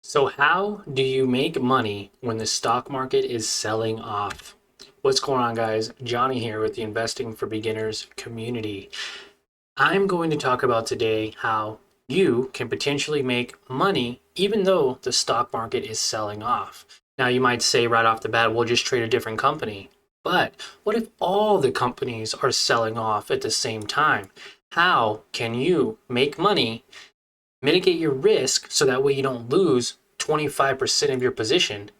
So how do you make money when the stock market is selling off? What's going on, guys? Johnny here with the Investing for Beginners community. I'm going to talk about today how you can potentially make money even though the stock market is selling off. Now, you might say right off the bat, we'll just trade a different company. But what if all the companies are selling off at the same time? How can you make money, mitigate your risk so that way you don't lose 25% of your position,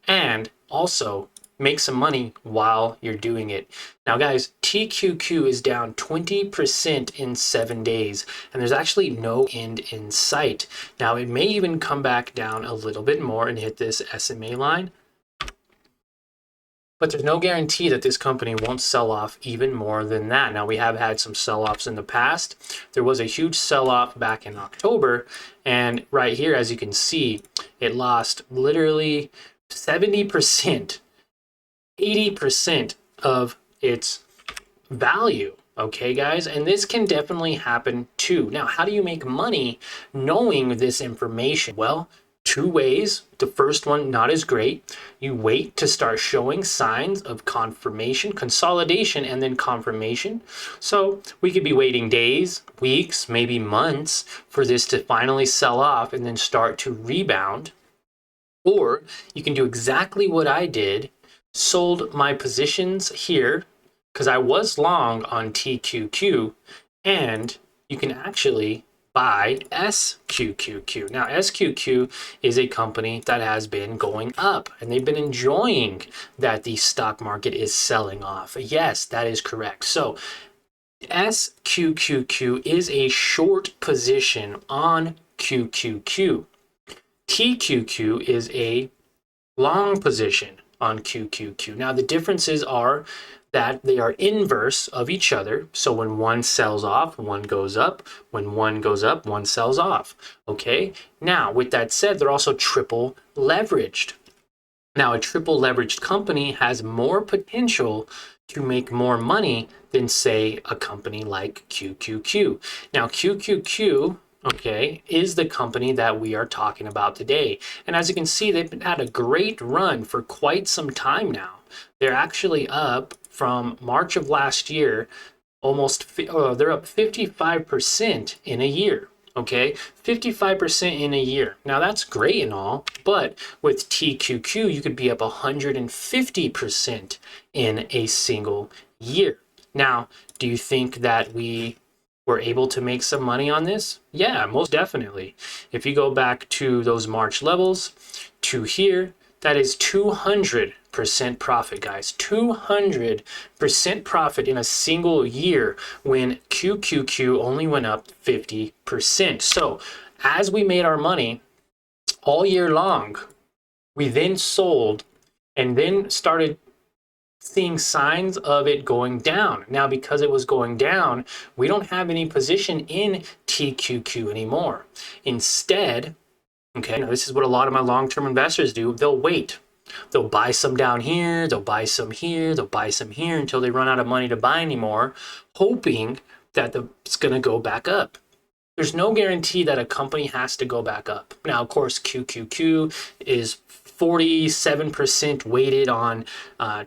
and also make some money while you're doing it? Now, guys, TQQ is down 20% in 7 days, and there's actually no end in sight. Now, it may even come back down a little bit more and hit this SMA line, but there's no guarantee that this company won't sell off even more than that. Now, we have had some sell-offs in the past. There was a huge sell-off back in October, and right here, as you can see, it lost literally 70%, 80% of its value. Okay, guys, and this can definitely happen too. Now, how do you make money knowing this information? Well, two ways. The first one, not as great. You wait to start showing signs of confirmation, consolidation, and then confirmation. So we could be waiting days, weeks, maybe months for this to finally sell off and then start to rebound. Or you can do exactly what I did, sold my positions here because I was long on TQQ, and you can actually buy SQQQ. Now, SQQ is a company that has been going up, and they've been enjoying that the stock market is selling off. Yes, that is correct. So SQQQ is a short position on QQQ. TQQ is a long position on QQQ. Now, the differences are that they are inverse of each other. So when one sells off, one goes up. When one goes up, one sells off. Okay? Now, with that said, they're also triple leveraged. Now, a triple leveraged company has more potential to make more money than, say, a company like QQQ. Now, QQQ, okay, is the company that we are talking about today. And as you can see, they've had a great run for quite some time now. They're actually up from March of last year, they're up 55% in a year. Okay, 55% in a year. Now that's great and all, but with TQQ, you could be up 150% in a single year. Now, do you think that we were able to make some money on this? Yeah, most definitely. If you go back to those March levels to here, that is 200% profit, guys. 200% profit in a single year when QQQ only went up 50%. So as we made our money all year long, we then sold and then started seeing signs of it going down. Now, because it was going down, we don't have any position in TQQ anymore. Instead, okay, now this is what a lot of my long-term investors do. They'll wait. They'll buy some down here, they'll buy some here, they'll buy some here until they run out of money to buy anymore, hoping that it's going to go back up. There's no guarantee that a company has to go back up. Now, of course, QQQ is 47% weighted on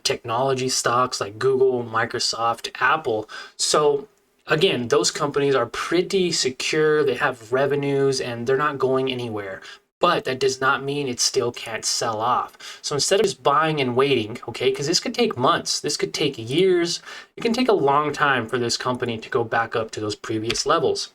technology stocks like Google, Microsoft, Apple. So again, those companies are pretty secure. They have revenues and they're not going anywhere. But that does not mean it still can't sell off. So instead of just buying and waiting, okay, because this could take months, this could take years, it can take a long time for this company to go back up to those previous levels.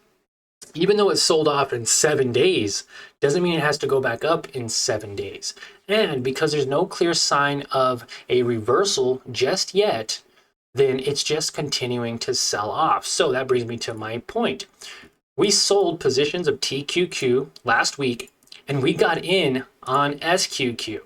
Even though it sold off in 7 days, doesn't mean it has to go back up in 7 days. And because there's no clear sign of a reversal just yet, then it's just continuing to sell off. So that brings me to my point. We sold positions of TQQ last week, and we got in on SQQ.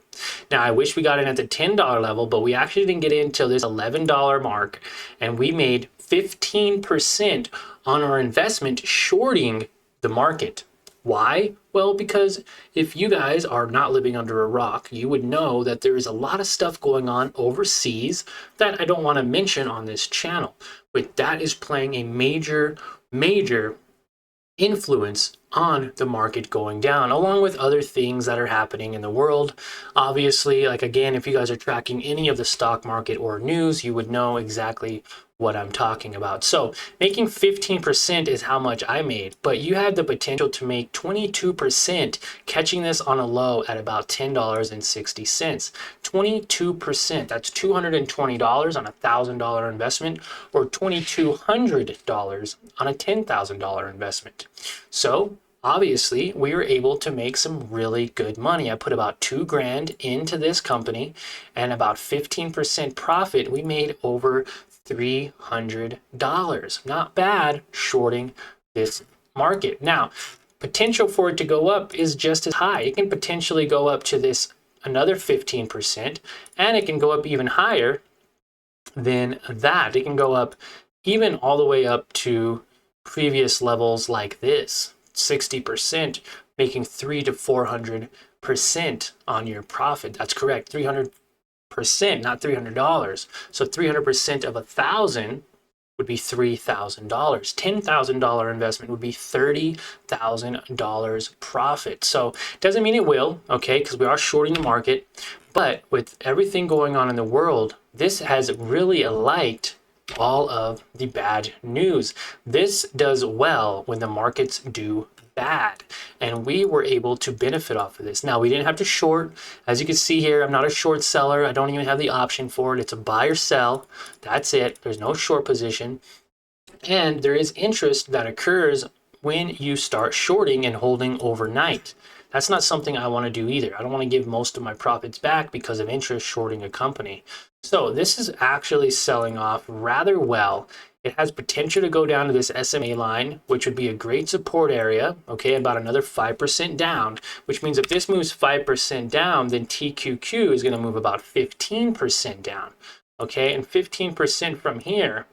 Now, I wish we got in at the $10 level, but we actually didn't get in until this $11 mark, and we made 15% on our investment shorting the market. Why? Well, because if you guys are not living under a rock, you would know that there is a lot of stuff going on overseas that I don't want to mention on this channel, but that is playing a major influence on the market going down, along with other things that are happening in the world. Obviously, like again, if you guys are tracking any of the stock market or news, you would know exactly what I'm talking about. So making 15% is how much I made, but you have the potential to make 22% catching this on a low at about $10.60. 22%, that's $220 on a $1,000 investment, or $2,200 on a $10,000 investment. So obviously we were able to make some really good money. I put about $2,000 into this company and about 15% profit. We made over $300. Not bad shorting this market. Now, potential for it to go up is just as high. It can potentially go up to this another 15%, and it can go up even higher than that. It can go up even all the way up to previous levels like this, 60%, making 300 to 400% on your profit. That's correct, 300%, not $300. So 300% of 1,000 would be $3,000. $10,000 investment would be $30,000 profit. So it doesn't mean it will, okay, because we are shorting the market. But with everything going on in the world, this has really liked all of the bad news. This does well when the markets do bad, and we were able to benefit off of this. Now, we didn't have to short. As you can see here, I'm not a short seller. I don't even have the option for it. It's a buy or sell. That's it. There's no short position. And there is interest that occurs when you start shorting and holding overnight. That's not something I want to do either. I don't want to give most of my profits back because of interest shorting a company. So this is actually selling off rather well. It has potential to go down to this SMA line, which would be a great support area, okay, about another 5% down, which means if this moves 5% down, then TQQ is going to move about 15% down, okay, and 15% from here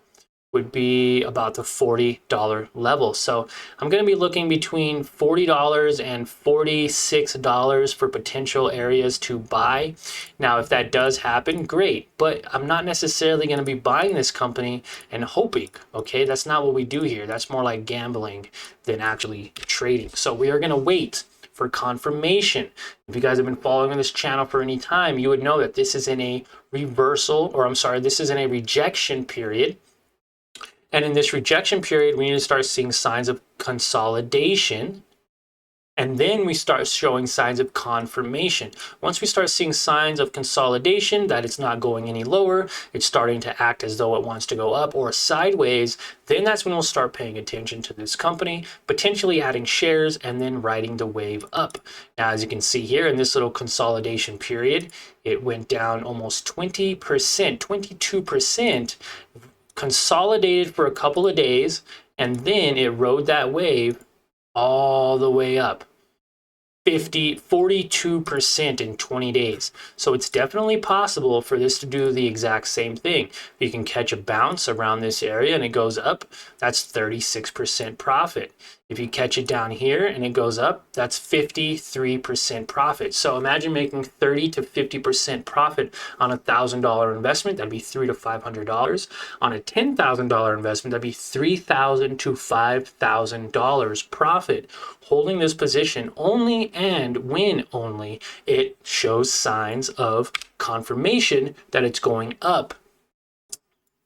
would be about the $40 level. So I'm going to be looking between $40 and $46 for potential areas to buy. Now, if that does happen, great, but I'm not necessarily going to be buying this company and hoping, okay? That's not what we do here. That's more like gambling than actually trading. So we are going to wait for confirmation. If you guys have been following this channel for any time, you would know that this is in a reversal, or I'm sorry, this is in a rejection period. And in this rejection period, we need to start seeing signs of consolidation. And then we start showing signs of confirmation. Once we start seeing signs of consolidation, that it's not going any lower, it's starting to act as though it wants to go up or sideways, then that's when we'll start paying attention to this company, potentially adding shares and then riding the wave up. Now, as you can see here in this little consolidation period, it went down almost 20%, 22%, consolidated for a couple of days, and then it rode that wave all the way up 42% in 20 days. So it's definitely possible for this to do the exact same thing. You can catch a bounce around this area and it goes up, that's 36% profit. If you catch it down here and it goes up, that's 53% profit. So imagine making 30 to 50% profit on a $1,000 investment. That'd be $300 to $500. On a $10,000 investment, that'd be $3,000 to $5,000 profit. Holding this position only and when only it shows signs of confirmation that it's going up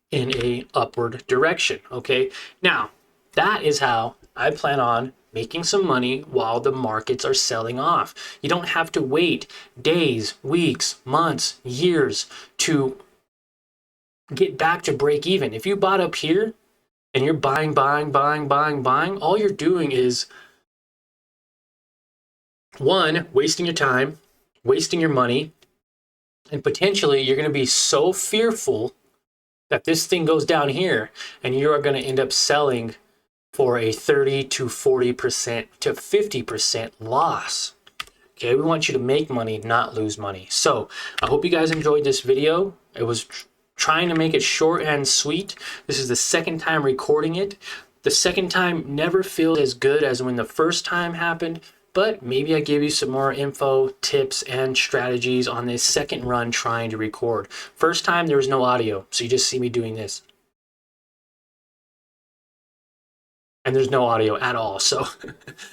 in a upward direction. Okay, now that is how I plan on making some money while the markets are selling off. You don't have to wait days, weeks, months, years to get back to break even. If you bought up here and you're buying, all you're doing is, one, wasting your time, wasting your money, and potentially you're going to be so fearful that this thing goes down here and you are going to end up selling for a 30 to 40% to 50% loss. Okay, we want you to make money, not lose money. So I hope you guys enjoyed this video. It was trying to make it short and sweet. This is the second time recording it. The second time never feels as good as when the first time happened, but maybe I gave you some more info, tips, and strategies on this second run trying to record. First time there was no audio, so you just see me doing this. and there's no audio at all. So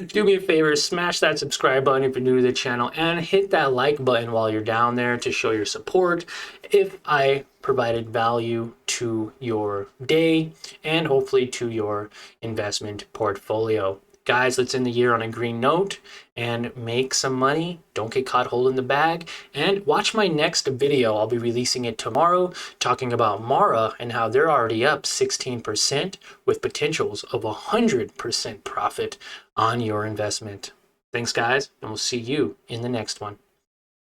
do me a favor, smash that subscribe button if you're new to the channel, and hit that like button while you're down there to show your support if I provided value to your day and hopefully to your investment portfolio. Guys, let's end the year on a green note and make some money. Don't get caught holding the bag. And watch my next video. I'll be releasing it tomorrow, talking about Mara and how they're already up 16% with potentials of 100% profit on your investment. Thanks, guys, and we'll see you in the next one.